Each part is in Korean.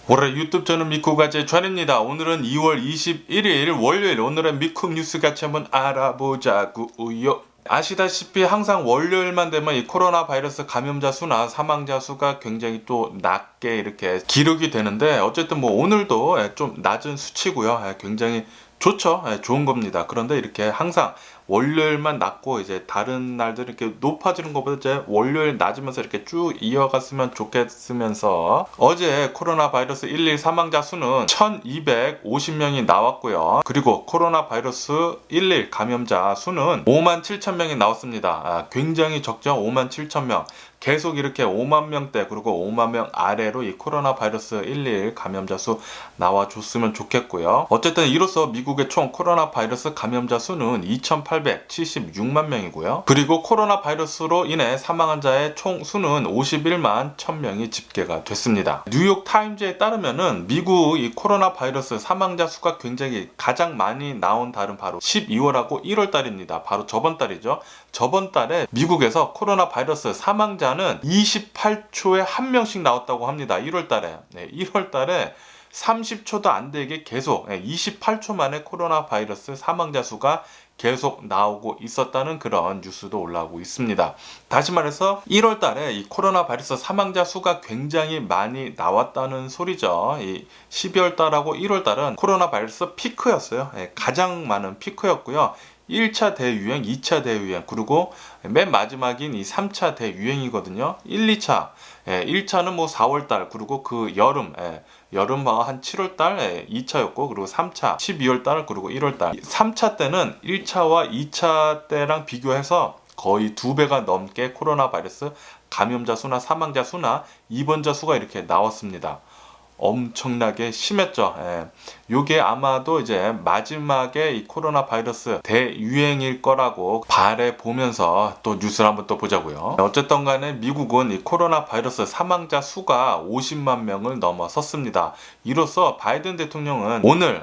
올해 유튜브 저는 미쿠가제 전입니다. 오늘은 2월 21일 월요일, 오늘의 미쿡 뉴스 같이 한번 알아보자고요. 아시다시피 항상 월요일만 되면 이 코로나 바이러스 감염자 수나 사망자 수가 굉장히 또 낮게 이렇게 기록이 되는데, 어쨌든 뭐 오늘도 좀 낮은 수치고요. 굉장히 좋죠. 좋은 겁니다. 그런데 이렇게 항상 월요일만 낮고 이제 다른 날들은 이렇게 높아지는 것보다 이제 월요일 낮으면서 이렇게 쭉 이어갔으면 좋겠으면서, 어제 코로나 바이러스 1일 사망자 수는 1250명이 나왔고요. 그리고 코로나 바이러스 1일 감염자 수는 57,000명이 나왔습니다. 굉장히 적죠. 57,000명. 계속 이렇게 5만 명대 그리고 5만 명 아래로 이 코로나 바이러스 1일 감염자 수 나와줬으면 좋겠고요. 어쨌든 이로써 미국의 총 코로나 바이러스 감염자 수는 2,876만 명이고요. 그리고 코로나 바이러스로 인해 사망한 자의 총 수는 51만 1,000명이 집계가 됐습니다. 뉴욕 타임즈에 따르면은 미국 이 코로나 바이러스 사망자 수가 굉장히 가장 많이 나온 달은 바로 12월하고 1월 달입니다. 바로 저번 달이죠. 저번 달에 미국에서 코로나 바이러스 사망자는 28초에 한 명씩 나왔다고 합니다. 1월 달에. 1월 달에 30초도 안 되게 계속 28초 만에 코로나 바이러스 사망자 수가 계속 나오고 있었다는 그런 뉴스도 올라오고 있습니다. 다시 말해서 1월 달에 이 코로나 바이러스 사망자 수가 굉장히 많이 나왔다는 소리죠. 이 12월 달하고 1월 달은 코로나 바이러스 피크였어요. 가장 많은 피크였고요. 1차 대유행, 2차 대유행, 그리고 맨 마지막인 이 3차 대유행이거든요. 1, 2차. 1차는 뭐 4월달, 그리고 그 여름 한 7월달 2차였고, 그리고 3차 12월달, 그리고 1월달. 3차 때는 1차와 2차 때랑 비교해서 거의 2배가 넘게 코로나 바이러스 감염자 수나 사망자 수나 입원자 수가 이렇게 나왔습니다. 엄청나게 심했죠. 요게 아마도 이제 마지막에 이 코로나 바이러스 대유행일 거라고 바래 보면서 또 뉴스를 한번 또 보자고요. 어쨌든 간에 미국은 이 코로나 바이러스 사망자 수가 50만 명을 넘어섰습니다. 이로써 바이든 대통령은 오늘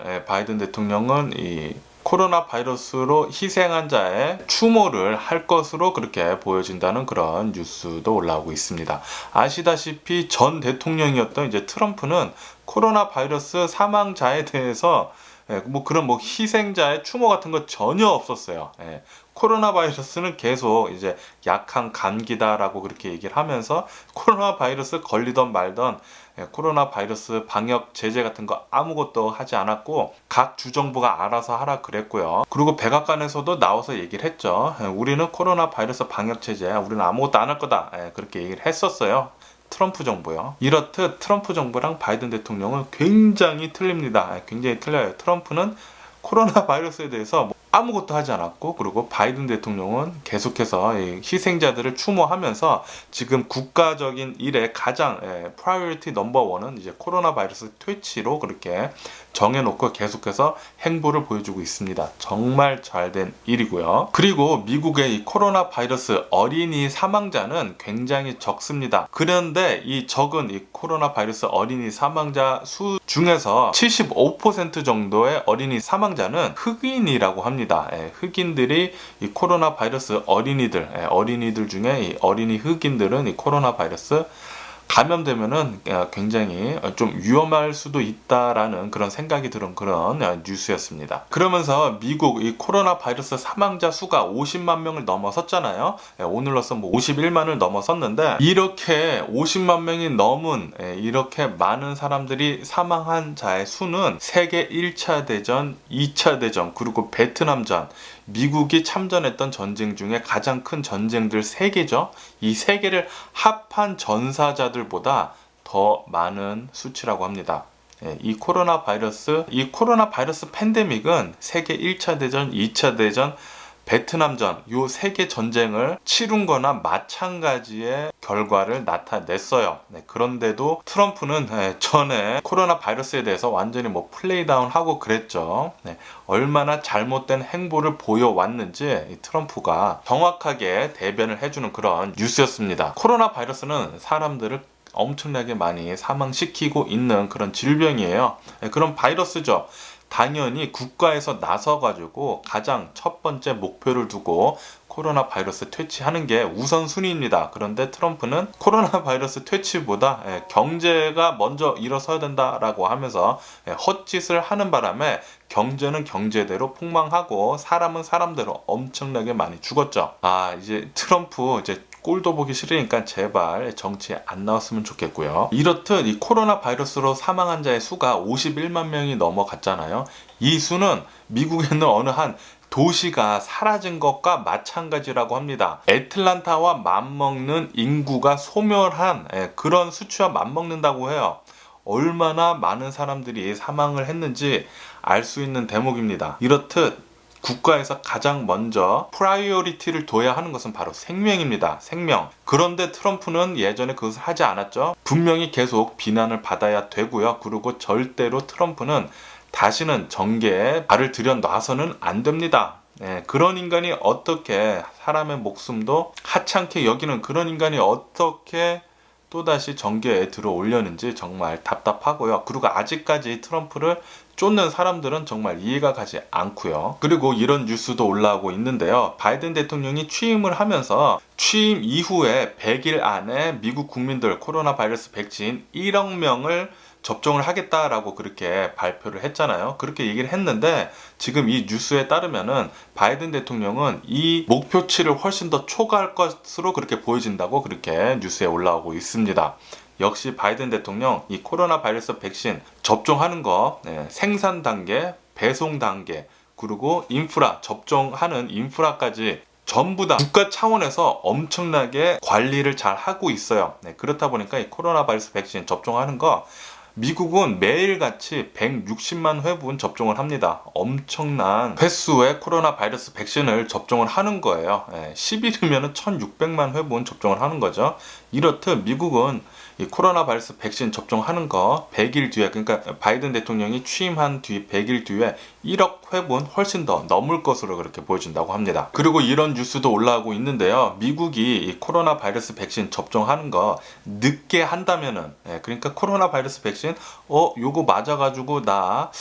이 코로나 바이러스로 희생한 자의 추모를 할 것으로 그렇게 보여진다는 그런 뉴스도 올라오고 있습니다. 아시다시피 전 대통령이었던 이제 트럼프는 코로나 바이러스 사망자에 대해서 그런 희생자의 추모 같은 거 전혀 없었어요. 코로나 바이러스는 계속 이제 약한 감기다라고 그렇게 얘기를 하면서 코로나 바이러스 걸리던 말던 코로나 바이러스 방역 제재 같은 거 아무것도 하지 않았고, 각 주정부가 알아서 하라 그랬고요. 그리고 백악관에서도 나와서 얘기를 했죠. 우리는 코로나 바이러스 방역 제재 우리는 아무것도 안 할 거다. 그렇게 얘기를 했었어요. 트럼프 정부요. 이렇듯 트럼프 정부랑 바이든 대통령은 굉장히 틀립니다. 굉장히 틀려요. 트럼프는 코로나 바이러스에 대해서 아무것도 하지 않았고, 그리고 바이든 대통령은 계속해서 희생자들을 추모하면서 지금 국가적인 일에 가장 프라이어리티 넘버 1은 이제 코로나 바이러스 퇴치로 그렇게 정해놓고 계속해서 행보를 보여주고 있습니다. 정말 잘된 일이고요. 그리고 미국의 이 코로나 바이러스 어린이 사망자는 굉장히 적습니다. 그런데 이 적은 이 코로나 바이러스 어린이 사망자 수 중에서 75% 정도의 어린이 사망자는 흑인이라고 합니다. 흑인들이 이 코로나 바이러스 어린이들 중에 이 어린이 흑인들은 이 코로나 바이러스 감염되면은 굉장히 좀 위험할 수도 있다라는 그런 생각이 드는 그런 뉴스였습니다. 그러면서 미국 이 코로나 바이러스 사망자 수가 50만 명을 넘어섰잖아요. 오늘로써 51만을 넘어섰는데, 이렇게 50만 명이 넘은 이렇게 많은 사람들이 사망한 자의 수는 세계 1차 대전, 2차 대전, 그리고 베트남전, 미국이 참전했던 전쟁 중에 가장 큰 전쟁들 3개죠. 이 3개를 합한 전사자들보다 더 많은 수치라고 합니다. 이 코로나 바이러스 팬데믹은 세계 1차 대전, 2차 대전, 베트남전 요 3개 전쟁을 치룬 거나 마찬가지의 결과를 나타냈어요. 그런데도 트럼프는 전에 코로나 바이러스에 대해서 완전히 플레이다운 하고 그랬죠. 얼마나 잘못된 행보를 보여왔는지 이 트럼프가 정확하게 대변을 해주는 그런 뉴스였습니다. 코로나 바이러스는 사람들을 엄청나게 많이 사망시키고 있는 그런 질병이에요. 그런 바이러스죠. 당연히 국가에서 나서가지고 가장 첫 번째 목표를 두고 코로나 바이러스 퇴치하는 게 우선순위입니다. 그런데 트럼프는 코로나 바이러스 퇴치보다 경제가 먼저 일어서야 된다라고 하면서 헛짓을 하는 바람에 경제는 경제대로 폭망하고 사람은 사람대로 엄청나게 많이 죽었죠. 이제 트럼프 이제 꼴도 보기 싫으니까 제발 정치에 안 나왔으면 좋겠고요. 이렇듯 이 코로나 바이러스로 사망 환자의 수가 51만 명이 넘어갔잖아요. 이 수는 미국에 있는 어느 한 도시가 사라진 것과 마찬가지라고 합니다. 애틀란타와 맞먹는 인구가 소멸한 그런 수치와 맞먹는다고 해요. 얼마나 많은 사람들이 사망을 했는지 알 수 있는 대목입니다. 이렇듯 국가에서 가장 먼저 프라이어리티를 둬야 하는 것은 바로 생명입니다. 생명. 그런데 트럼프는 예전에 그것을 하지 않았죠. 분명히 계속 비난을 받아야 되고요. 그리고 절대로 트럼프는 다시는 정계에 발을 들여놔서는 안 됩니다. 그런 인간이 어떻게 사람의 목숨도 하찮게 여기는 그런 인간이 어떻게 또다시 정계에 들어올려는지 정말 답답하고요. 그리고 아직까지 트럼프를 쫓는 사람들은 정말 이해가 가지 않고요. 그리고 이런 뉴스도 올라오고 있는데요. 바이든 대통령이 취임을 하면서 취임 이후에 100일 안에 미국 국민들 코로나 바이러스 백신 1억 명을 접종을 하겠다라고 그렇게 발표를 했잖아요. 그렇게 얘기를 했는데 지금 이 뉴스에 따르면은 바이든 대통령은 이 목표치를 훨씬 더 초과할 것으로 그렇게 보여진다고 그렇게 뉴스에 올라오고 있습니다. 역시 바이든 대통령 이 코로나 바이러스 백신 접종하는 거 생산 단계, 배송 단계, 그리고 인프라, 접종하는 인프라까지 전부 다 국가 차원에서 엄청나게 관리를 잘 하고 있어요. 그렇다 보니까 이 코로나 바이러스 백신 접종하는 거 미국은 매일같이 160만 회분 접종을 합니다. 엄청난 횟수의 코로나 바이러스 백신을 접종을 하는 거예요. 10일이면 1600만 회분 접종을 하는 거죠. 이렇듯 미국은 이 코로나 바이러스 백신 접종하는 거 100일 뒤에, 그러니까 바이든 대통령이 취임한 뒤 100일 뒤에 1억 회분 훨씬 더 넘을 것으로 그렇게 보여진다고 합니다. 그리고 이런 뉴스도 올라오고 있는데요. 미국이 이 코로나 바이러스 백신 접종하는 거 늦게 한다면은, 그러니까 코로나 바이러스 백신 요거 맞아가지고 나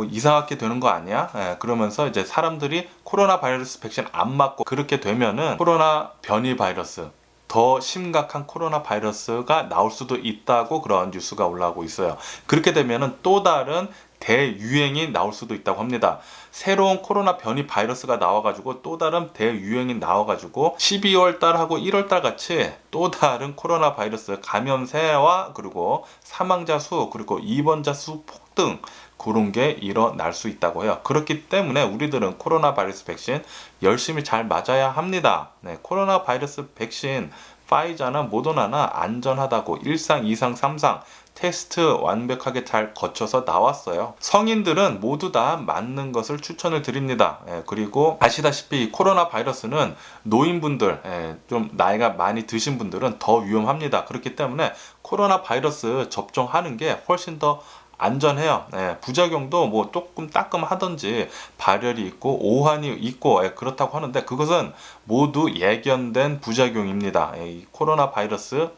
이상하게 되는 거 아니야? 그러면서 이제 사람들이 코로나 바이러스 백신 안 맞고 그렇게 되면은 코로나 변이 바이러스, 더 심각한 코로나 바이러스가 나올 수도 있다고 그런 뉴스가 올라오고 있어요. 그렇게 되면은 또 다른 대유행이 나올 수도 있다고 합니다. 새로운 코로나 변이 바이러스가 나와가지고 또 다른 대유행이 나와가지고 12월 달하고 1월 달 같이 또 다른 코로나 바이러스 감염세와 그리고 사망자 수 그리고 입원자 수 폭등 그런 게 일어날 수 있다고 해요. 그렇기 때문에 우리들은 코로나 바이러스 백신 열심히 잘 맞아야 합니다. 코로나 바이러스 백신 파이자나 모더나나 안전하다고 1상, 2상, 3상 테스트 완벽하게 잘 거쳐서 나왔어요. 성인들은 모두 다 맞는 것을 추천을 드립니다. 그리고 아시다시피 코로나 바이러스는 노인분들, 좀 나이가 많이 드신 분들은 더 위험합니다. 그렇기 때문에 코로나 바이러스 접종하는 게 훨씬 더 안전해요. 부작용도 뭐 조금 따끔하던지 발열이 있고 오한이 있고 그렇다고 하는데 그것은 모두 예견된 부작용입니다. 이 코로나 바이러스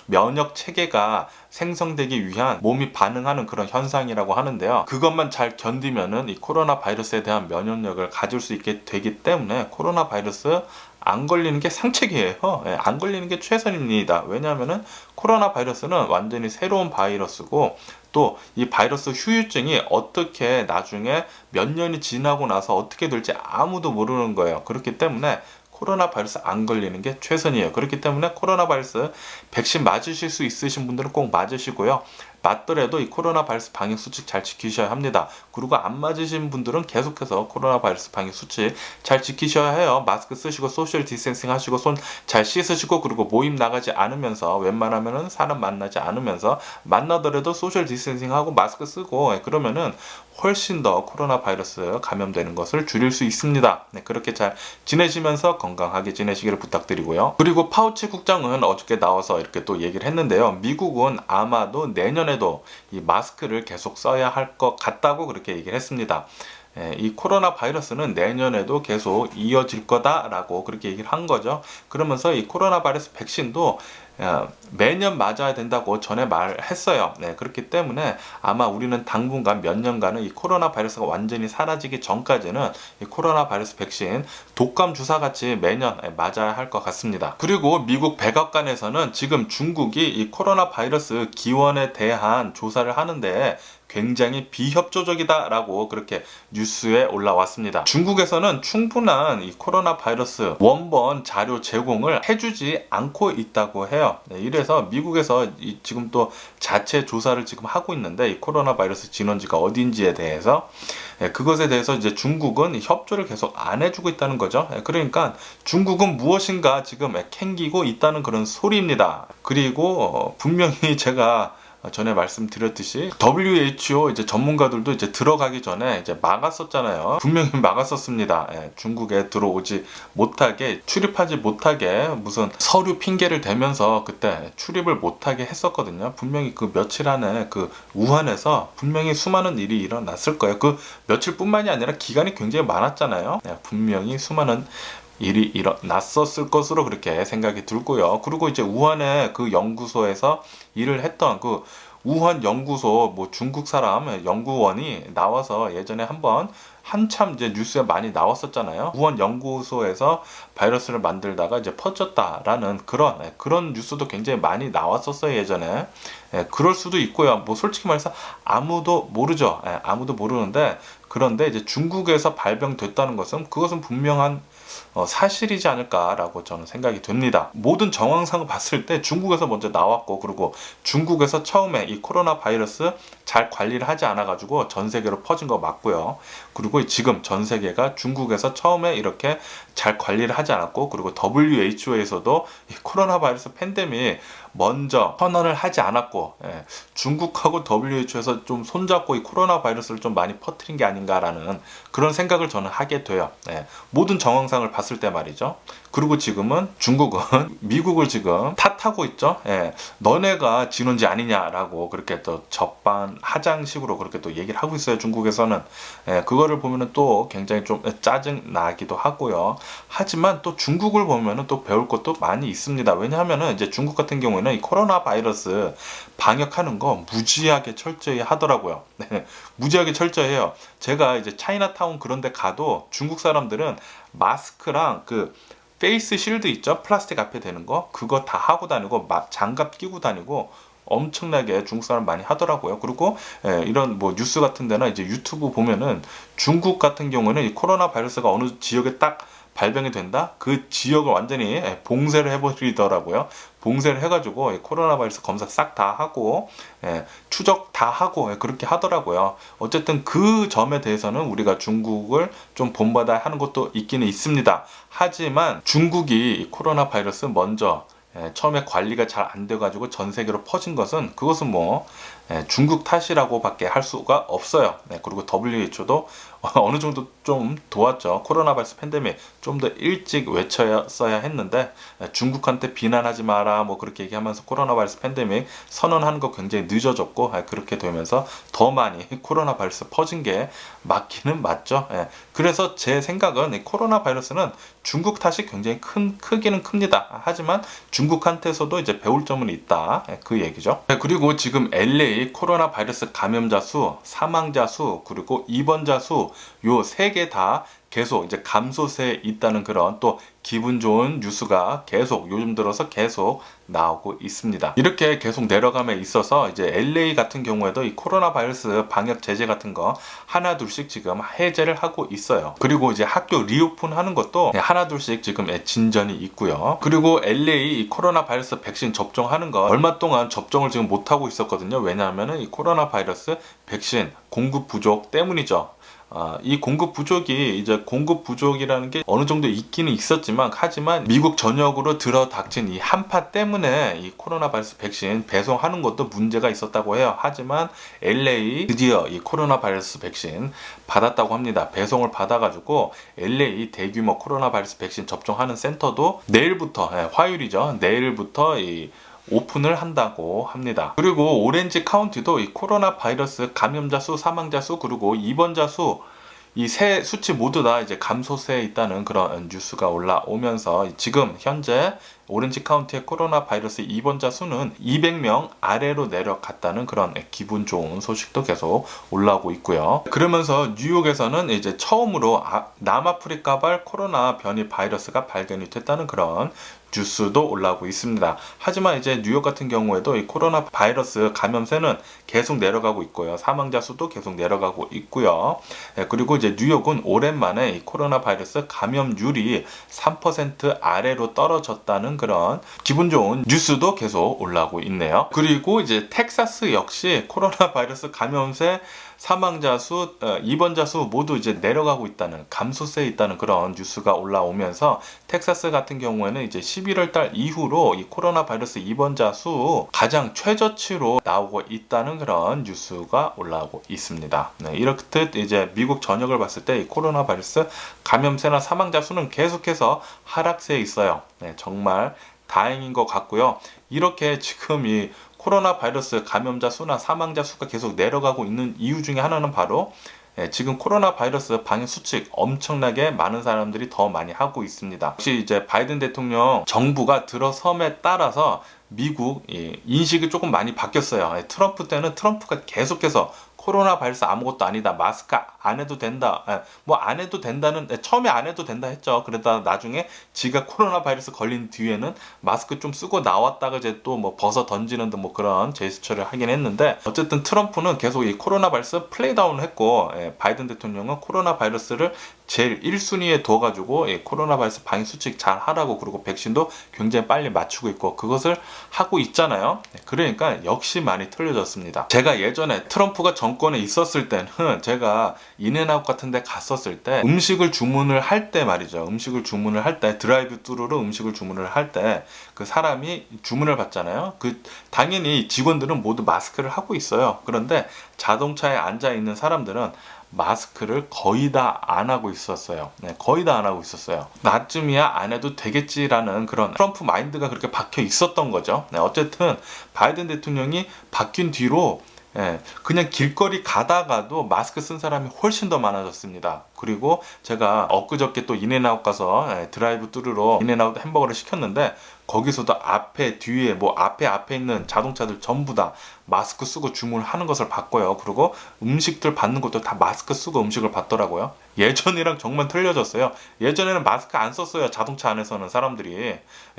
면역 체계가 생성되기 위한 몸이 반응하는 그런 현상이라고 하는데요. 그것만 잘 견디면은 이 코로나 바이러스에 대한 면역력을 가질 수 있게 되기 때문에 코로나 바이러스 안 걸리는 게 상책이에요. 안 걸리는 게 최선입니다. 왜냐하면은 코로나 바이러스는 완전히 새로운 바이러스고 또 이 바이러스 후유증이 어떻게 나중에 몇 년이 지나고 나서 어떻게 될지 아무도 모르는 거예요. 그렇기 때문에 코로나 바이러스 안 걸리는 게 최선이에요. 그렇기 때문에 코로나 바이러스 백신 맞으실 수 있으신 분들은 꼭 맞으시고요. 맞더라도 이 코로나 바이러스 방역 수칙 잘 지키셔야 합니다. 그리고 안 맞으신 분들은 계속해서 코로나 바이러스 방역 수칙 잘 지키셔야 해요. 마스크 쓰시고 소셜 디스텐싱 하시고 손 잘 씻으시고 그리고 모임 나가지 않으면서 웬만하면은 사람 만나지 않으면서 만나더라도 소셜 디스텐싱 하고 마스크 쓰고 그러면은 훨씬 더 코로나 바이러스 감염되는 것을 줄일 수 있습니다. 그렇게 잘 지내시면서 건강하게 지내시기를 부탁드리고요. 그리고 파우치 국장은 어저께 나와서 이렇게 또 얘기를 했는데요. 미국은 아마도 내년에도 이 마스크를 계속 써야 할 것 같다고 그렇게 얘기를 했습니다. 이 코로나 바이러스는 내년에도 계속 이어질 거다라고 그렇게 얘기를 한 거죠. 그러면서 이 코로나 바이러스 백신도 매년 맞아야 된다고 전에 말했어요. 그렇기 때문에 아마 우리는 당분간 몇 년간은 이 코로나 바이러스가 완전히 사라지기 전까지는 이 코로나 바이러스 백신 독감 주사 같이 매년 맞아야 할 것 같습니다. 그리고 미국 백악관에서는 지금 중국이 이 코로나 바이러스 기원에 대한 조사를 하는데 굉장히 비협조적이다라고 그렇게 뉴스에 올라왔습니다. 중국에서는 충분한 이 코로나 바이러스 원본 자료 제공을 해주지 않고 있다고 해요. 이래서 미국에서 지금 또 자체 조사를 지금 하고 있는데 이 코로나 바이러스 진원지가 어딘지에 대해서 그것에 대해서 이제 중국은 협조를 계속 안 해주고 있다는 거죠. 그러니까 중국은 무엇인가 지금 캥기고 있다는 그런 소리입니다. 그리고 분명히 제가 전에 말씀드렸듯이 WHO 이제 전문가들도 이제 들어가기 전에 이제 막았었잖아요. 분명히 막았었습니다. 중국에 들어오지 못하게, 출입하지 못하게 무슨 서류 핑계를 대면서 그때 출입을 못하게 했었거든요. 분명히 그 며칠 안에 그 우한에서 분명히 수많은 일이 일어났을 거예요. 그 며칠뿐만이 아니라 기간이 굉장히 많았잖아요. 분명히 수많은 일이 일어났었을 것으로 그렇게 생각이 들고요. 그리고 이제 우한의 그 연구소에서 일을 했던 그 우한 연구소 뭐 중국 사람 연구원이 나와서 예전에 한참 이제 뉴스에 많이 나왔었잖아요. 우한 연구소에서 바이러스를 만들다가 이제 퍼졌다라는 그런 뉴스도 굉장히 많이 나왔었어요, 예전에. 그럴 수도 있고요. 뭐 솔직히 말해서 아무도 모르죠. 아무도 모르는데, 그런데 이제 중국에서 발병됐다는 것은 그것은 분명한 사실이지 않을까라고 저는 생각이 듭니다. 모든 정황상을 봤을 때 중국에서 먼저 나왔고, 그리고 중국에서 처음에 이 코로나 바이러스 잘 관리를 하지 않아 가지고 전 세계로 퍼진 거 맞고요. 그리고 지금 전 세계가 중국에서 처음에 이렇게 잘 관리를 하지 않았고, 그리고 WHO에서도 이 코로나 바이러스 팬데믹 먼저 선언을 하지 않았고, 중국하고 WHO에서 좀 손잡고 이 코로나 바이러스를 좀 많이 퍼뜨린 게 아닌가라는 그런 생각을 저는 하게 돼요. 모든 정황상을 봤을 때 말이죠. 그리고 지금은 중국은 미국을 지금 탓하고 있죠. 너네가 진원지 아니냐라고 그렇게 또 적반하장식으로 그렇게 또 얘기를 하고 있어요. 중국에서는. 그거를 보면은 또 굉장히 좀 짜증 나기도 하고요. 하지만 또 중국을 보면은 또 배울 것도 많이 있습니다. 왜냐하면은 이제 중국 같은 경우에는 이 코로나 바이러스 방역하는 거 무지하게 철저히 하더라고요. 무지하게 철저히 해요. 제가 이제 차이나타운 그런 데 가도 중국 사람들은 마스크랑 그 페이스 실드 있죠? 플라스틱 앞에 대는 거, 그거 다 하고 다니고 장갑 끼고 다니고 엄청나게 중국 사람 많이 하더라고요. 그리고 이런 뭐 뉴스 같은 데나 이제 유튜브 보면은 중국 같은 경우는 이 코로나 바이러스가 어느 지역에 딱 발병이 된다? 그 지역을 완전히 봉쇄를 해버리더라고요. 봉쇄를 해가지고 코로나 바이러스 검사 싹 다 하고 추적 다 하고 그렇게 하더라고요. 어쨌든 그 점에 대해서는 우리가 중국을 좀 본받아야 하는 것도 있기는 있습니다. 하지만 중국이 코로나 바이러스 먼저 처음에 관리가 잘 안 돼가지고 전 세계로 퍼진 것은 그것은 뭐 중국 탓이라고밖에 할 수가 없어요. 그리고 WHO도 어느 정도 좀 도왔죠. 코로나 바이러스 팬데믹 좀 더 일찍 외쳤어야 했는데 중국한테 비난하지 마라 뭐 그렇게 얘기하면서 코로나 바이러스 팬데믹 선언하는 거 굉장히 늦어졌고 그렇게 되면서 더 많이 코로나 바이러스 퍼진 게 맞기는 맞죠. 그래서 제 생각은 코로나 바이러스는 중국 탓이 굉장히 크기는 큽니다. 하지만 중국한테서도 이제 배울 점은 있다. 그 얘기죠. 그리고 지금 LA 코로나 바이러스 감염자 수, 사망자 수, 그리고 입원자 수 요 세 개 다 계속 이제 감소세에 있다는 그런 또 기분 좋은 뉴스가 계속 요즘 들어서 계속 나오고 있습니다. 이렇게 계속 내려감에 있어서 이제 LA 같은 경우에도 이 코로나 바이러스 방역 제재 같은 거 하나 둘씩 지금 해제를 하고 있어요. 그리고 이제 학교 리오픈 하는 것도 하나 둘씩 지금 진전이 있고요. 그리고 LA 코로나 바이러스 백신 접종하는 거 얼마 동안 접종을 지금 못 하고 있었거든요. 왜냐하면은 이 코로나 바이러스 백신 공급 부족 때문이죠. 이 공급 부족이라는 게 어느 정도 있기는 있었지만, 하지만 미국 전역으로 들어닥친 이 한파 때문에 이 코로나 바이러스 백신 배송하는 것도 문제가 있었다고 해요. 하지만 LA 드디어 이 코로나 바이러스 백신 받았다고 합니다. 배송을 받아가지고 LA 대규모 코로나 바이러스 백신 접종하는 센터도 내일부터, 화요일이죠. 내일부터 오픈을 한다고 합니다. 그리고 오렌지 카운티도 이 코로나 바이러스 감염자 수, 사망자 수, 그리고 입원자 수 이 세 수치 모두 다 이제 감소세에 있다는 그런 뉴스가 올라오면서 지금 현재 오렌지 카운티의 코로나 바이러스 입원자 수는 200명 아래로 내려갔다는 그런 기분 좋은 소식도 계속 올라오고 있고요. 그러면서 뉴욕에서는 이제 처음으로 남아프리카발 코로나 변이 바이러스가 발견이 됐다는 그런 뉴스도 올라오고 있습니다. 하지만 이제 뉴욕 같은 경우에도 이 코로나 바이러스 감염세는 계속 내려가고 있고요. 사망자 수도 계속 내려가고 있고요. 그리고 이제 뉴욕은 오랜만에 이 코로나 바이러스 감염률이 3% 아래로 떨어졌다는 그런 기분 좋은 뉴스도 계속 올라오고 있네요. 그리고 이제 텍사스 역시 코로나 바이러스 감염세 사망자 수, 입원자 수 모두 이제 내려가고 있다는, 감소세에 있다는 그런 뉴스가 올라오면서 텍사스 같은 경우에는 이제 11월 달 이후로 이 코로나 바이러스 입원자 수 가장 최저치로 나오고 있다는 그런 뉴스가 올라오고 있습니다. 네, 이렇듯 이제 미국 전역을 봤을 때 이 코로나 바이러스 감염세나 사망자 수는 계속해서 하락세에 있어요. 네, 정말 다행인 것 같고요. 이렇게 지금 이 코로나 바이러스 감염자 수나 사망자 수가 계속 내려가고 있는 이유 중에 하나는 바로 지금 코로나 바이러스 방역 수칙 엄청나게 많은 사람들이 더 많이 하고 있습니다. 혹시 이제 바이든 대통령 정부가 들어섬에 따라서 미국 인식이 조금 많이 바뀌었어요. 트럼프 때는 트럼프가 계속해서 코로나 바이러스 아무것도 아니다. 마스크 안 해도 된다. 뭐 안 해도 된다는, 처음에 안 해도 된다 했죠. 그러다 나중에 지가 코로나 바이러스 걸린 뒤에는 마스크 좀 쓰고 나왔다가 이제 또 뭐 벗어 던지는 등 뭐 그런 제스처를 하긴 했는데, 어쨌든 트럼프는 계속 이 코로나 바이러스 플레이다운을 했고, 바이든 대통령은 코로나 바이러스를 제일 1순위에 둬가지고 코로나 바이러스 방역 수칙 잘 하라고, 그리고 백신도 굉장히 빨리 맞추고 있고 그것을 하고 있잖아요. 그러니까 역시 많이 틀려졌습니다. 제가 예전에 트럼프가 정권에 있었을 때는 제가 인앤아웃 같은 데 갔었을 때 음식을 주문을 할 때 말이죠. 음식을 주문을 할 때 드라이브 뚜루로 음식을 주문을 할 때 그 사람이 주문을 받잖아요. 당연히 직원들은 모두 마스크를 하고 있어요. 그런데 자동차에 앉아 있는 사람들은 마스크를 거의 다 안 하고 있었어요. 네, 거의 다 안 하고 있었어요. 나쯤이야 안 해도 되겠지라는 그런 트럼프 마인드가 그렇게 박혀 있었던 거죠. 네, 어쨌든 바이든 대통령이 바뀐 뒤로 그냥 길거리 가다가도 마스크 쓴 사람이 훨씬 더 많아졌습니다. 그리고 제가 엊그저께 또 인앤아웃 가서 드라이브 뚜루로 인앤아웃 햄버거를 시켰는데, 거기서도 앞에 뒤에 뭐 앞에 있는 자동차들 전부 다 마스크 쓰고 주문을 하는 것을 봤고요. 그리고 음식들 받는 것도 다 마스크 쓰고 음식을 받더라고요. 예전이랑 정말 틀려졌어요. 예전에는 마스크 안 썼어요. 자동차 안에서는 사람들이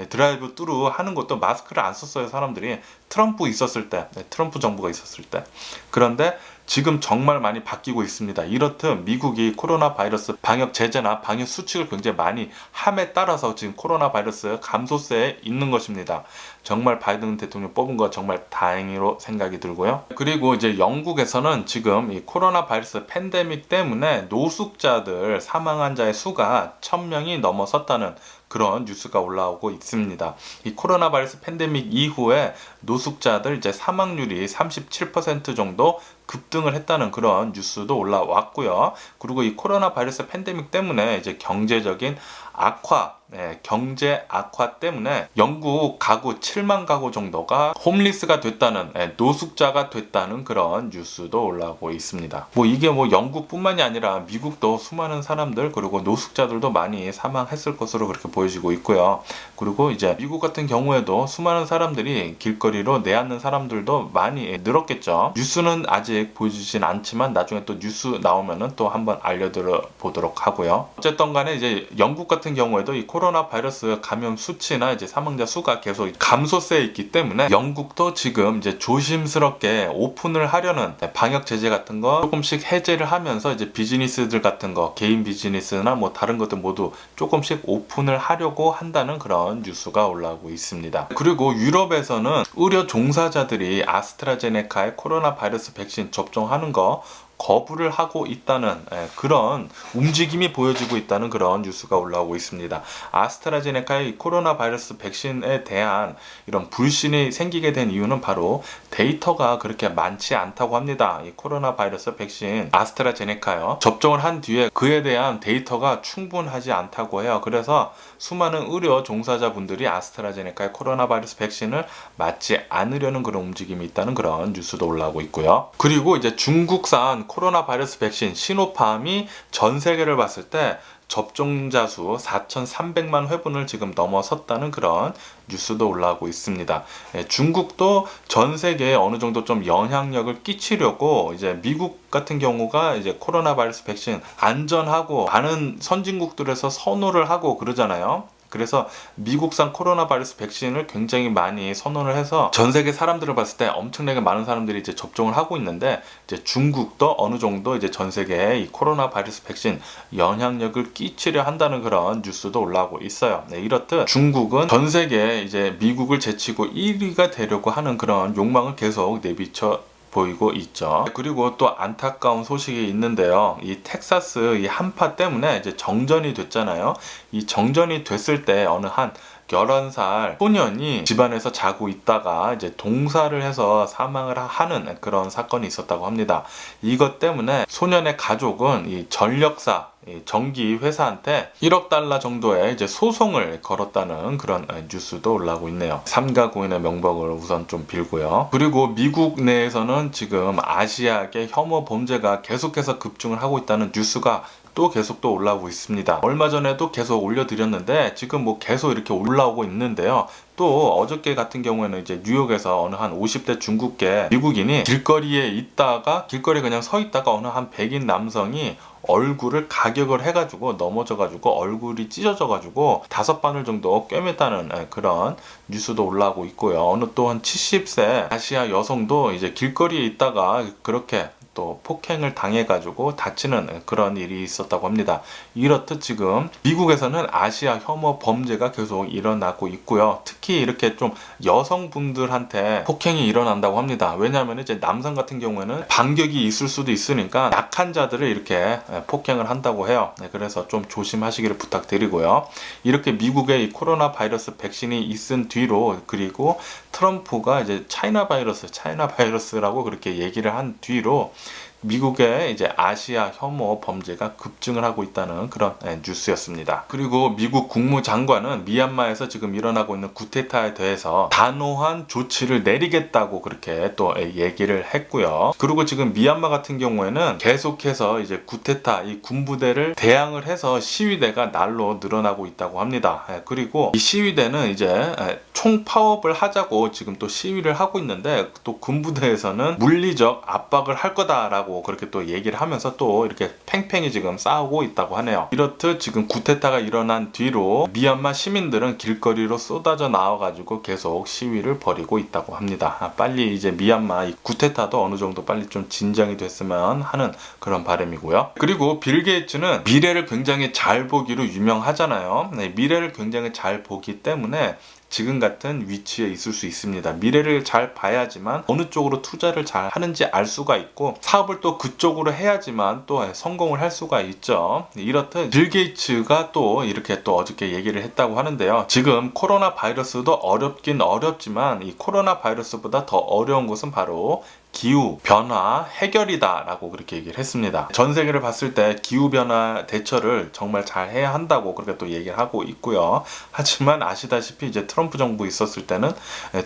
드라이브 뚜루 하는 것도 마스크를 안 썼어요. 사람들이 트럼프 있었을 때, 트럼프 정부가 있었을 때. 그런데 지금 정말 많이 바뀌고 있습니다. 이렇듯 미국이 코로나 바이러스 방역 제재나 방역 수칙을 굉장히 많이 함에 따라서 지금 코로나 바이러스 감소세에 있는 것입니다. 정말 바이든 대통령 뽑은 거 정말 다행으로 생각이 들고요. 그리고 이제 영국에서는 지금 이 코로나 바이러스 팬데믹 때문에 노숙자들 사망 환자의 수가 1000명이 넘어섰다는 그런 뉴스가 올라오고 있습니다. 이 코로나 바이러스 팬데믹 이후에 노숙자들 이제 사망률이 37% 정도 급등을 했다는 그런 뉴스도 올라왔고요. 그리고 이 코로나 바이러스 팬데믹 때문에 이제 경제적인 악화, 경제 악화 때문에 영국 가구 7만 가구 정도가 홈리스가 됐다는, 노숙자가 됐다는 그런 뉴스도 올라오고 있습니다. 뭐 이게 뭐 영국뿐만이 아니라 미국도 수많은 사람들, 그리고 노숙자들도 많이 사망했을 것으로 그렇게 보여지고 있고요. 그리고 이제 미국 같은 경우에도 수많은 사람들이 길거리로 내앉는 사람들도 많이 늘었겠죠. 뉴스는 아직 보여주진 않지만 나중에 또 뉴스 나오면은 또 한번 알려드려 보도록 하고요. 어쨌든 간에 이제 영국 같은 경우에도 이 코로나 바이러스 감염 수치나 이제 사망자 수가 계속 감소세에 있기 때문에 영국도 지금 이제 조심스럽게 오픈을 하려는 방역 제재 같은 거 조금씩 해제를 하면서 이제 비즈니스들 같은 거, 개인 비즈니스나 뭐 다른 것들 모두 조금씩 오픈을 하려고 한다는 그런 뉴스가 올라오고 있습니다. 그리고 유럽에서는 의료 종사자들이 아스트라제네카의 코로나 바이러스 백신 접종하는 거 거부를 하고 있다는 그런 움직임이 보여지고 있다는 그런 뉴스가 올라오고 있습니다. 아스트라제네카의 코로나 바이러스 백신에 대한 이런 불신이 생기게 된 이유는 바로 데이터가 그렇게 많지 않다고 합니다. 이 코로나 바이러스 백신 아스트라제네카요. 접종을 한 뒤에 그에 대한 데이터가 충분하지 않다고 해요. 그래서 수많은 의료 종사자분들이 아스트라제네카의 코로나 바이러스 백신을 맞지 않으려는 그런 움직임이 있다는 그런 뉴스도 올라오고 있고요. 그리고 이제 중국산 이러한 코로나 바이러스 백신 시노팜이 전 세계를 봤을 때 접종자 수 4,300만 회분을 지금 넘어섰다는 그런 뉴스도 올라오고 있습니다. 중국도 전 세계에 어느 정도 좀 영향력을 끼치려고 이제 미국 같은 경우가 이제 코로나 바이러스 백신 안전하고 많은 선진국들에서 선호를 하고 그러잖아요. 그래서 미국산 코로나 바이러스 백신을 굉장히 많이 선언을 해서 전 세계 사람들을 봤을 때 엄청나게 많은 사람들이 이제 접종을 하고 있는데, 이제 중국도 어느 정도 이제 전 세계에 이 코로나 바이러스 백신 영향력을 끼치려 한다는 그런 뉴스도 올라오고 있어요. 네, 이렇듯 중국은 전 세계에 이제 미국을 제치고 1위가 되려고 하는 그런 욕망을 계속 내비쳐 보이고 있죠. 그리고 또 안타까운 소식이 있는데요. 이 텍사스 이 한파 때문에 이제 정전이 됐잖아요. 이 정전이 됐을 때 어느 한 11살 소년이 집안에서 자고 있다가 이제 동사를 해서 사망을 하는 그런 사건이 있었다고 합니다. 이것 때문에 소년의 가족은 이 전력사 전기 회사한테 1억 달러 정도의 이제 소송을 걸었다는 그런 뉴스도 올라오고 있네요. 삼가 고인의 명복을 우선 좀 빌고요. 그리고 미국 내에서는 지금 아시아계 혐오 범죄가 계속해서 급증을 하고 있다는 뉴스가 또 계속 또 올라오고 있습니다. 얼마 전에도 계속 올려드렸는데 지금 뭐 계속 이렇게 올라오고 있는데요. 또 어저께 같은 경우에는 이제 뉴욕에서 어느 한 50대 중국계 미국인이 길거리에 있다가 길거리에 그냥 서 있다가 어느 한 백인 남성이 얼굴을 가격을 해가지고 넘어져가지고 얼굴이 찢어져가지고 5바늘 정도 꿰맸다는 그런 뉴스도 올라오고 있고요. 어느 또 한 70세 아시아 여성도 이제 길거리에 있다가 그렇게 또 폭행을 당해가지고 다치는 그런 일이 있었다고 합니다. 이렇듯 지금 미국에서는 아시아 혐오 범죄가 계속 일어나고 있고요. 특히 이렇게 좀 여성분들한테 폭행이 일어난다고 합니다. 왜냐하면 이제 남성 같은 경우에는 반격이 있을 수도 있으니까 약한 자들을 이렇게 폭행을 한다고 해요. 그래서 좀 조심하시기를 부탁드리고요. 이렇게 미국의 이 코로나 바이러스 백신이 있은 뒤로, 그리고 트럼프가 이제 차이나 바이러스라고 그렇게 얘기를 한 뒤로 미국의 이제 아시아 혐오 범죄가 급증을 하고 있다는 그런 뉴스였습니다. 그리고 미국 국무장관은 미얀마에서 지금 일어나고 있는 쿠데타에 대해서 단호한 조치를 내리겠다고 그렇게 또 얘기를 했고요. 그리고 지금 미얀마 같은 경우에는 계속해서 이제 쿠데타 이 군부대를 대항을 해서 시위대가 날로 늘어나고 있다고 합니다. 그리고 이 시위대는 이제 총파업을 하자고 지금 또 시위를 하고 있는데, 또 군부대에서는 물리적 압박을 할 거다라고 그렇게 또 얘기를 하면서 또 이렇게 팽팽히 지금 싸우고 있다고 하네요. 이렇듯 지금 쿠데타가 일어난 뒤로 미얀마 시민들은 길거리로 쏟아져 나와가지고 계속 시위를 벌이고 있다고 합니다. 빨리 이제 미얀마 이 쿠데타도 어느 정도 빨리 좀 진정이 됐으면 하는 그런 바람이고요. 그리고 빌 게이츠는 미래를 굉장히 잘 보기로 유명하잖아요. 미래를 굉장히 잘 보기 때문에 지금 같은 위치에 있을 수 있습니다. 미래를 잘 봐야지만 어느 쪽으로 투자를 잘 하는지 알 수가 있고, 사업을 또 그쪽으로 해야지만 또 성공을 할 수가 있죠. 이렇듯 빌 게이츠가 또 이렇게 또 어저께 얘기를 했다고 하는데요. 지금 코로나 바이러스도 어렵긴 어렵지만 이 코로나 바이러스보다 더 어려운 것은 바로 기후 변화 해결이다 라고 그렇게 얘기를 했습니다. 전 세계를 봤을 때 기후 변화 대처를 정말 잘 해야 한다고 그렇게 또 얘기를 하고 있고요. 하지만 아시다시피 이제 트럼프 정부 있었을 때는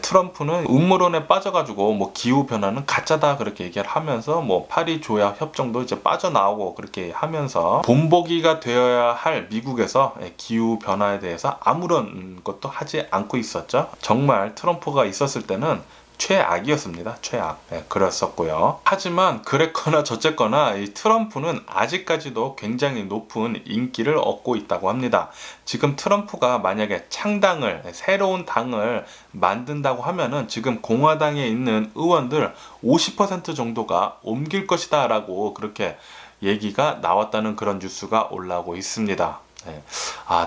트럼프는 음모론에 빠져가지고 뭐 기후 변화는 가짜다 그렇게 얘기를 하면서 뭐 파리 조약 협정도 이제 빠져나오고 그렇게 하면서 본보기가 되어야 할 미국에서 기후 변화에 대해서 아무런 것도 하지 않고 있었죠. 정말 트럼프가 있었을 때는 최악이었습니다. 최악. 그랬었고요. 하지만 그랬거나 저쨌거나 이 트럼프는 아직까지도 굉장히 높은 인기를 얻고 있다고 합니다. 지금 트럼프가 만약에 새로운 당을 만든다고 하면은 지금 공화당에 있는 의원들 50% 정도가 옮길 것이다 라고 그렇게 얘기가 나왔다는 그런 뉴스가 올라오고 있습니다.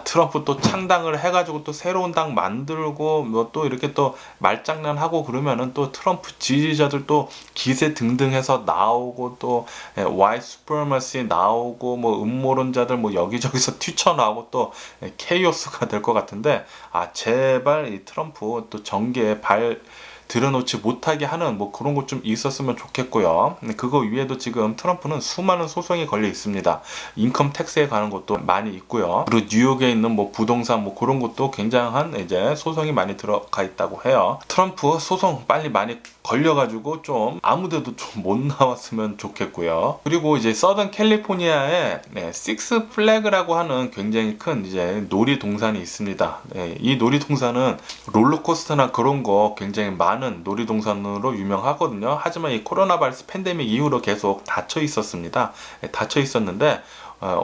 트럼프 또 창당을 해가지고 또 새로운 당 만들고 뭐 또 이렇게 또 말장난하고 그러면은 또 트럼프 지지자들 또 기세 등등해서 나오고 또 white supremacy 나오고 뭐 음모론자들 뭐 여기저기서 튀쳐나오고 또 케이오스가 될 것 같은데, 제발 이 트럼프 또 전개에 발 들여놓지 못하게 하는 뭐 그런 것 좀 있었으면 좋겠고요. 그거 위에도 지금 트럼프는 수많은 소송이 걸려 있습니다. 인컴 텍스에 관한 것도 많이 있고요. 그리고 뉴욕에 있는 뭐 부동산 뭐 그런 것도 굉장한 이제 소송이 많이 들어가 있다고 해요. 트럼프 소송 빨리 많이 걸려가지고 좀 아무데도 좀 못 나왔으면 좋겠고요. 그리고 이제 서던 캘리포니아에 식스 플래그라고 하는 굉장히 큰 이제 놀이동산이 있습니다. 이 놀이동산은 롤러코스터나 그런 거 굉장히 많은 놀이동산으로 유명하거든요. 하지만 이 코로나 바이러스 팬데믹 이후로 계속 닫혀 있었습니다. 닫혀 있었는데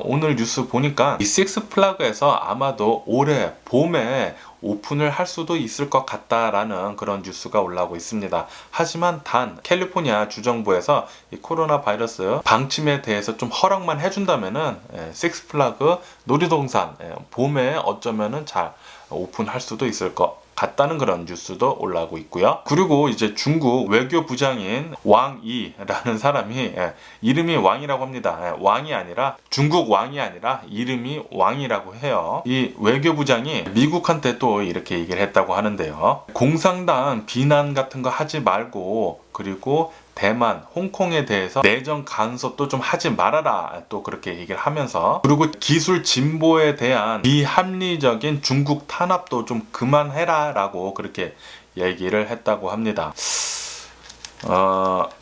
오늘 뉴스 보니까 이 식스 플래그에서 아마도 올해 봄에 오픈을 할 수도 있을 것 같다라는 그런 뉴스가 올라오고 있습니다. 하지만 단 캘리포니아 주정부에서 이 코로나 바이러스 방침에 대해서 좀 허락만 해준다면은 식스 플래그 놀이동산 봄에 어쩌면은 잘 오픈할 수도 있을 것 같다는 그런 뉴스도 올라오고 있고요. 그리고 이제 중국 외교부장인 왕이라는 사람이 이름이 왕이라고 합니다. 왕이 아니라 중국 왕이 아니라 이름이 왕이라고 해요. 이 외교부장이 미국한테 또 이렇게 얘기를 했다고 하는데요. 공산당 비난 같은 거 하지 말고 그리고 대만, 홍콩에 대해서 내정 간섭도 좀 하지 말아라 또 그렇게 얘기를 하면서 그리고 기술 진보에 대한 비합리적인 중국 탄압도 좀 그만해라 라고 그렇게 얘기를 했다고 합니다.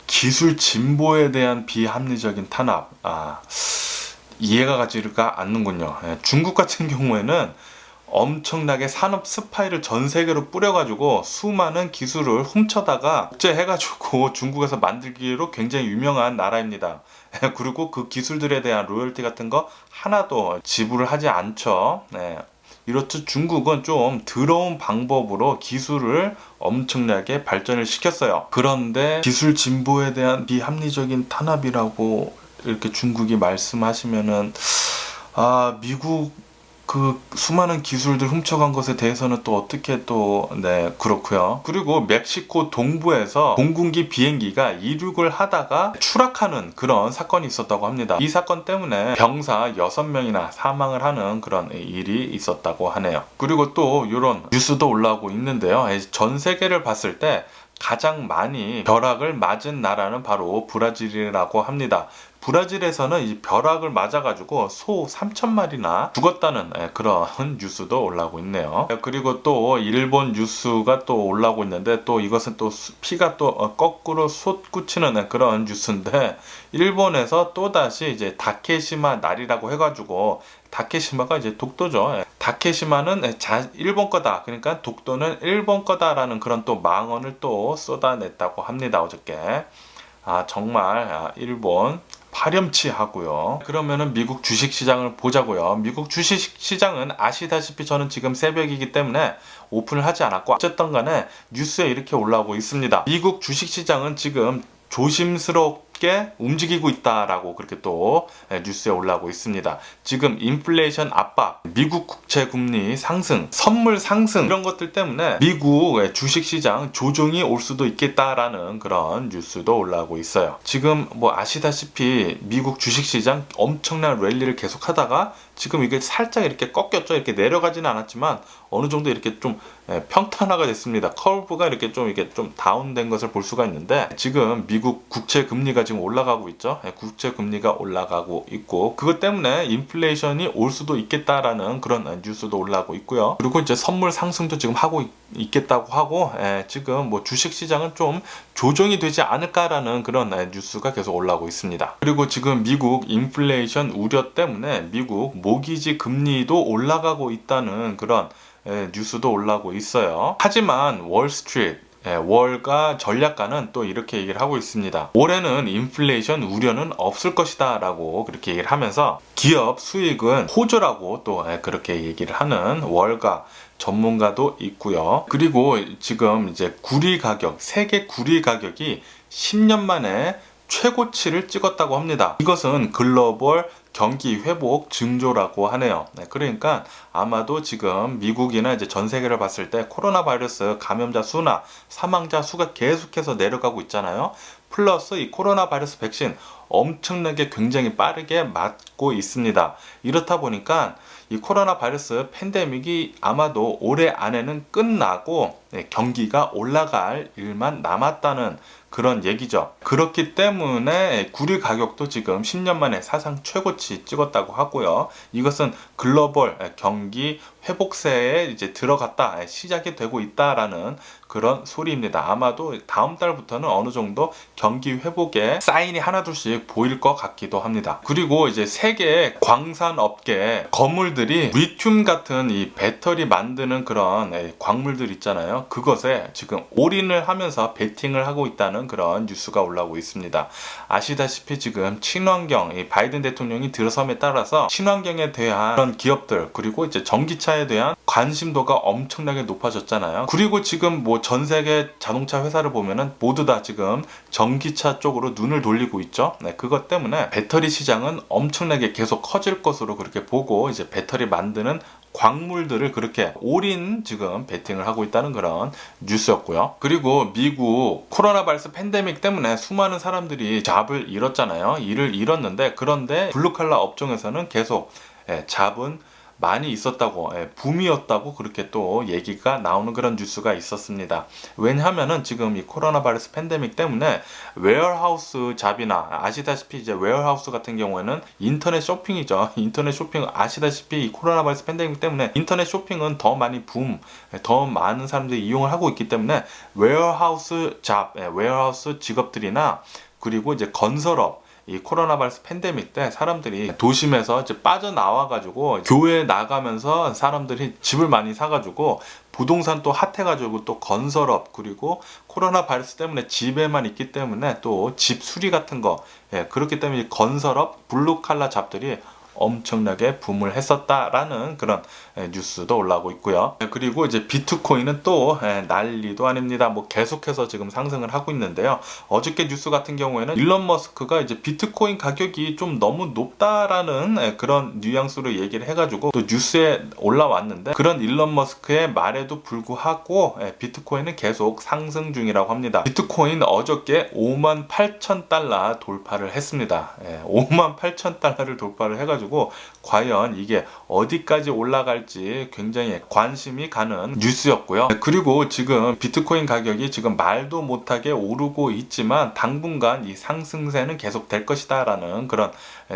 기술 진보에 대한 비합리적인 탄압 이해가 가지가 않는군요. 중국 같은 경우에는 엄청나게 산업 스파이를 전 세계로 뿌려가지고 수많은 기술을 훔쳐다가 복제해가지고 중국에서 만들기로 굉장히 유명한 나라입니다. 그리고 그 기술들에 대한 로열티 같은 거 하나도 지불을 하지 않죠. 이렇듯 중국은 좀 더러운 방법으로 기술을 엄청나게 발전을 시켰어요. 그런데 기술 진보에 대한 비합리적인 탄압이라고 이렇게 중국이 말씀하시면은 미국 그 수많은 기술들 훔쳐간 것에 대해서는 또 어떻게 또 그렇고요. 그리고 멕시코 동부에서 공군기 비행기가 이륙을 하다가 추락하는 그런 사건이 있었다고 합니다. 이 사건 때문에 병사 6명이나 사망을 하는 그런 일이 있었다고 하네요. 그리고 또 이런 뉴스도 올라오고 있는데요. 전 세계를 봤을 때 가장 많이 벼락을 맞은 나라는 바로 브라질이라고 합니다. 브라질에서는 이 벼락을 맞아가지고 소 3,000마리나 죽었다는 그런 뉴스도 올라오고 있네요. 그리고 또 일본 뉴스가 또 올라오고 있는데 또 이것은 또 피가 또 거꾸로 솟구치는 그런 뉴스인데 일본에서 또다시 이제 다케시마 날이라고 해가지고 다케시마가 이제 독도죠. 다케시마는 일본 거다. 그러니까 독도는 일본 거다라는 그런 또 망언을 또 쏟아냈다고 합니다. 어저께. 정말 일본 파렴치하고요. 그러면은 미국 주식시장을 보자고요. 미국 주식시장은 아시다시피 저는 지금 새벽이기 때문에 오픈을 하지 않았고 어쨌든 간에 뉴스에 이렇게 올라오고 있습니다. 미국 주식시장은 지금 조심스럽게 움직이고 있다라고 그렇게 또 뉴스에 올라오고 있습니다. 지금 인플레이션 압박, 미국 국채 금리 상승, 선물 상승 이런 것들 때문에 미국 주식시장 조정이 올 수도 있겠다라는 그런 뉴스도 올라오고 있어요. 지금 뭐 아시다시피 미국 주식시장 엄청난 랠리를 계속하다가 지금 이게 살짝 이렇게 꺾였죠. 이렇게 내려가지는 않았지만 어느 정도 이렇게 좀 평탄화가 됐습니다. 커브가 이렇게 좀 다운된 것을 볼 수가 있는데 지금 미국 국채 금리가 지금 올라가고 있죠. 국채 금리가 올라가고 있고 그것 때문에 인플레이션이 올 수도 있겠다라는 그런 뉴스도 올라오고 있고요. 그리고 이제 선물 상승도 지금 하고 있겠다고 하고 지금 뭐 주식 시장은 좀 조정이 되지 않을까라는 그런 뉴스가 계속 올라오고 있습니다. 그리고 지금 미국 인플레이션 우려 때문에 미국 모기지 금리도 올라가고 있다는 그런 뉴스도 올라오고 있어요. 하지만 월스트리트 월가 전략가는 또 이렇게 얘기를 하고 있습니다. 올해는 인플레이션 우려는 없을 것이다 라고 그렇게 얘기를 하면서 기업 수익은 호조라고 또 그렇게 얘기를 하는 월가 전문가도 있고요. 그리고 지금 이제 구리 가격, 세계 구리 가격이 10년 만에 최고치를 찍었다고 합니다. 이것은 글로벌 경기 회복 징조라고 하네요. 그러니까 아마도 지금 미국이나 이제 전 세계를 봤을 때 코로나 바이러스 감염자 수나 사망자 수가 계속해서 내려가고 있잖아요. 플러스 이 코로나 바이러스 백신 엄청나게 굉장히 빠르게 맞고 있습니다. 이렇다 보니까 이 코로나 바이러스 팬데믹이 아마도 올해 안에는 끝나고 경기가 올라갈 일만 남았다는 그런 얘기죠. 그렇기 때문에 구리 가격도 지금 10년 만에 사상 최고치 찍었다고 하고요. 이것은 글로벌 경기 회복세에 이제 들어갔다, 시작이 되고 있다라는 그런 소리입니다. 아마도 다음 달부터는 어느 정도 경기 회복에 사인이 하나둘씩 보일 것 같기도 합니다. 그리고 이제 세계 광산 업계 건물들이 리튬 같은 이 배터리 만드는 그런 광물들 있잖아요. 그것에 지금 올인을 하면서 베팅을 하고 있다는 그런 뉴스가 올라오고 있습니다. 아시다시피 지금 친환경, 바이든 대통령이 들어섬에 따라서 친환경에 대한 그런 기업들, 그리고 이제 전기차에 대한 관심도가 엄청나게 높아졌잖아요. 그리고 지금 뭐 전 세계 자동차 회사를 보면은 모두 다 지금 전기차 쪽으로 눈을 돌리고 있죠. 그것 때문에 배터리 시장은 엄청나게 계속 커질 것으로 그렇게 보고, 이제 배터리 만드는 광물들을 그렇게 올인 지금 베팅을 하고 있다는 그런 뉴스였고요. 그리고 미국 코로나 바이러스 팬데믹 때문에 수많은 사람들이 잡을 잃었잖아요. 일을 잃었는데, 그런데 블루칼라 업종에서는 계속 잡은 많이 있었다고, 붐이었다고 그렇게 또 얘기가 나오는 그런 뉴스가 있었습니다. 왜냐하면은 지금 이 코로나 바이러스 팬데믹 때문에 웨어하우스 잡이나, 아시다시피 이제 웨어하우스 같은 경우에는 인터넷 쇼핑이죠. 인터넷 쇼핑, 아시다시피 이 코로나 바이러스 팬데믹 때문에 인터넷 쇼핑은 더 많이 더 많은 사람들이 이용을 하고 있기 때문에 웨어하우스 잡, 웨어하우스 직업들이나, 그리고 이제 건설업, 이 코로나 바이러스 팬데믹 때 사람들이 도심에서 이제 빠져나와가지고 교회에 나가면서 사람들이 집을 많이 사가지고 부동산 또 핫해가지고 또 건설업, 그리고 코로나 바이러스 때문에 집에만 있기 때문에 또 집 수리 같은 거, 그렇기 때문에 건설업, 블루칼라 잡들이 엄청나게 붐을 했었다라는 그런 뉴스도 올라오고 있고요. 그리고 이제 비트코인은 또 난리도 아닙니다. 뭐 계속해서 지금 상승을 하고 있는데요. 어저께 뉴스 같은 경우에는 일론 머스크가 이제 비트코인 가격이 좀 너무 높다라는 그런 뉘앙스로 얘기를 해가지고 또 뉴스에 올라왔는데, 그런 일론 머스크의 말에도 불구하고 비트코인은 계속 상승 중이라고 합니다. 비트코인 어저께 58,000달러 돌파를 했습니다. 58,000달러를 돌파를 해가지고 과연 이게 어디까지 올라갈지 굉장히 관심이 가는 뉴스였고요. 그리고 지금 비트코인 가격이 지금 말도 못하게 오르고 있지만 당분간 이 상승세는 계속 될 것이다 라는 그런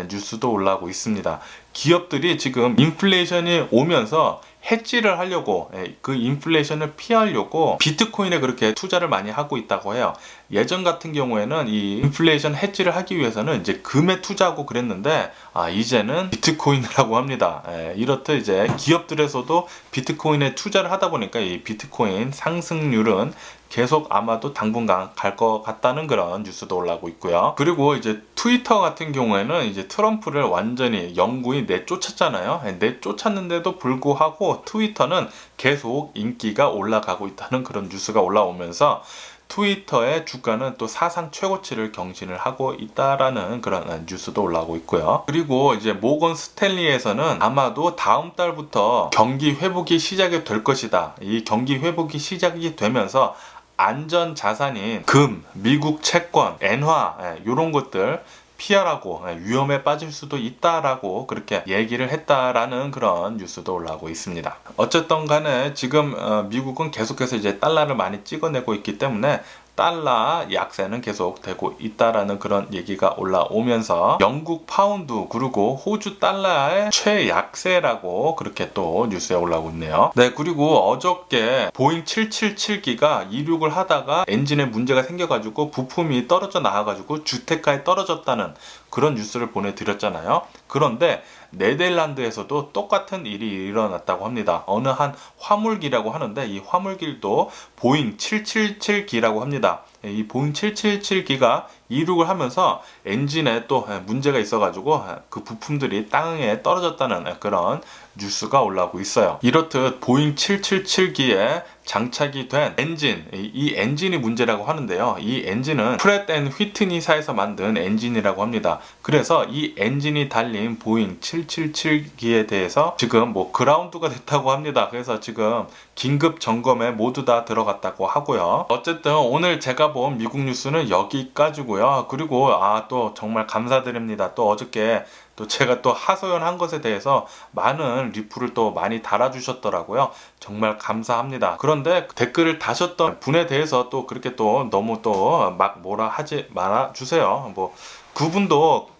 뉴스도 올라오고 있습니다. 기업들이 지금 인플레이션이 오면서 해지를 하려고, 그 인플레이션을 피하려고 비트코인에 그렇게 투자를 많이 하고 있다고 해요. 예전 같은 경우에는 이 인플레이션 해지를 하기 위해서는 이제 금에 투자하고 그랬는데, 이제는 비트코인이라고 합니다. 이렇듯 이제 기업들에서도 비트코인에 투자를 하다 보니까 이 비트코인 상승률은 계속 아마도 당분간 갈 것 같다는 그런 뉴스도 올라오고 있고요. 그리고 이제 트위터 같은 경우에는 이제 트럼프를 완전히 영구히 내쫓았잖아요. 내쫓았는데도 불구하고 트위터는 계속 인기가 올라가고 있다는 그런 뉴스가 올라오면서 트위터의 주가는 또 사상 최고치를 경신을 하고 있다라는 그런 뉴스도 올라오고 있고요. 그리고 이제 모건 스탠리에서는 아마도 다음 달부터 경기 회복이 시작이 될 것이다. 이 경기 회복이 시작이 되면서 안전 자산인 금, 미국 채권, 엔화, 이런 것들 피하라고, 위험에 빠질 수도 있다라고 그렇게 얘기를 했다라는 그런 뉴스도 올라오고 있습니다. 어쨌든 간에 지금 미국은 계속해서 이제 달러를 많이 찍어내고 있기 때문에 달러 약세는 계속 되고 있다라는 그런 얘기가 올라오면서 영국 파운드, 그리고 호주 달러의 최약세라고 그렇게 또 뉴스에 올라오고 있네요. 네, 그리고 어저께 보잉 777기가 이륙을 하다가 엔진에 문제가 생겨가지고 부품이 떨어져 나와가지고 주택가에 떨어졌다는 그런 뉴스를 보내드렸잖아요. 그런데 네덜란드에서도 똑같은 일이 일어났다고 합니다. 어느 한 화물기라고 하는데, 이 화물길도 보잉 777기라고 합니다. 이 보잉 777기가 이륙을 하면서 엔진에 또 문제가 있어가지고 그 부품들이 땅에 떨어졌다는 그런 뉴스가 올라오고 있어요. 이렇듯 보잉 777기에 장착이 된 엔진, 이 엔진이 문제라고 하는데요. 이 엔진은 프렛 앤 휘트니사에서 만든 엔진이라고 합니다. 그래서 이 엔진이 달린 보잉 777기에 대해서 지금 뭐 그라운드가 됐다고 합니다. 그래서 지금 긴급 점검에 모두 다 들어갔다고 하고요. 어쨌든 오늘 제가 본 미국 뉴스는 여기까지고요. 그리고 또 정말 감사드립니다. 또 어저께 또 제가 또 하소연한 것에 대해서 많은 리플을 또 많이 달아주셨더라고요. 정말 감사합니다. 그런데 댓글을 다셨던 분에 대해서 또 그렇게 또 너무 또 막 뭐라 하지 말아 주세요. 뭐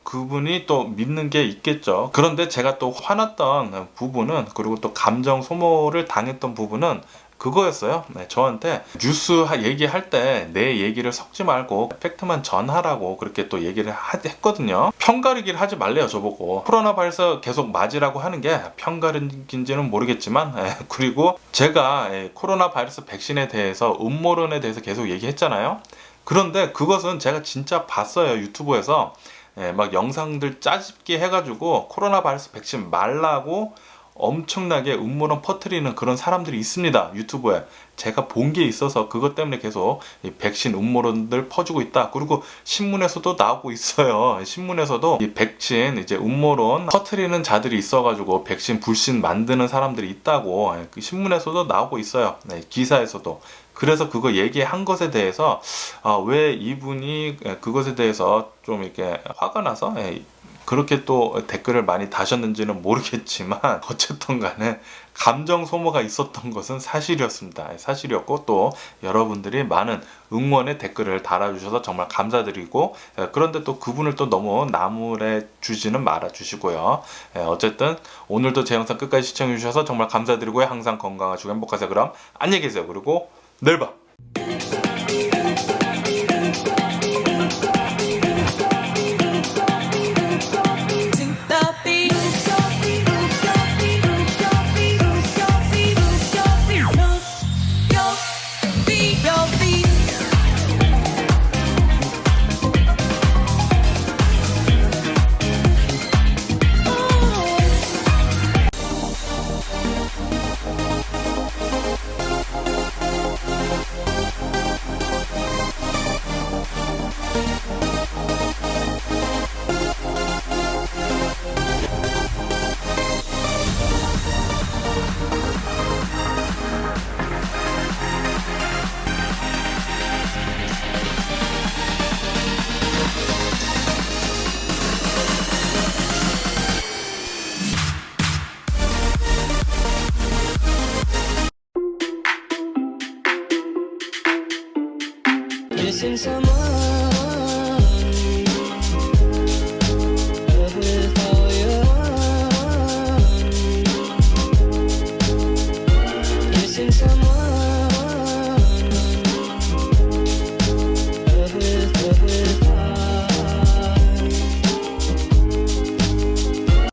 그분이 또 믿는 게 있겠죠. 그런데 제가 또 화났던 부분은, 그리고 또 감정 소모를 당했던 부분은 그거였어요. 네, 저한테 뉴스 얘기할 때 내 얘기를 섞지 말고 팩트만 전하라고 그렇게 또 얘기를 했거든요. 편가르기를 하지 말래요, 저보고. 코로나 바이러스 계속 맞으라고 하는 게 편가르기인지는 모르겠지만, 그리고 제가 코로나 바이러스 백신에 대해서 음모론에 대해서 계속 얘기했잖아요. 그런데 그것은 제가 진짜 봤어요, 유튜브에서. 막 영상들 짜집기 해가지고 코로나 바이러스 백신 말라고 엄청나게 음모론 퍼뜨리는 그런 사람들이 있습니다, 유튜브에. 제가 본 게 있어서 그것 때문에 계속 이 백신 음모론들 퍼주고 있다. 그리고 신문에서도 나오고 있어요. 신문에서도 이 백신 이제 음모론 퍼뜨리는 자들이 있어가지고 백신 불신 만드는 사람들이 있다고 그 신문에서도 나오고 있어요. 네, 기사에서도. 그래서 그거 얘기한 것에 대해서 왜 이분이 그것에 대해서 좀 이렇게 화가 나서 그렇게 또 댓글을 많이 다셨는지는 모르겠지만, 어쨌든 간에 감정 소모가 있었던 것은 사실이었습니다. 사실이었고, 또 여러분들이 많은 응원의 댓글을 달아주셔서 정말 감사드리고, 그런데 또 그분을 또 너무 나무래 주지는 말아 주시고요. 어쨌든 오늘도 제 영상 끝까지 시청해 주셔서 정말 감사드리고요. 항상 건강하시고 행복하세요. 그럼 안녕히 계세요. 그리고 내일 봐. Missing someone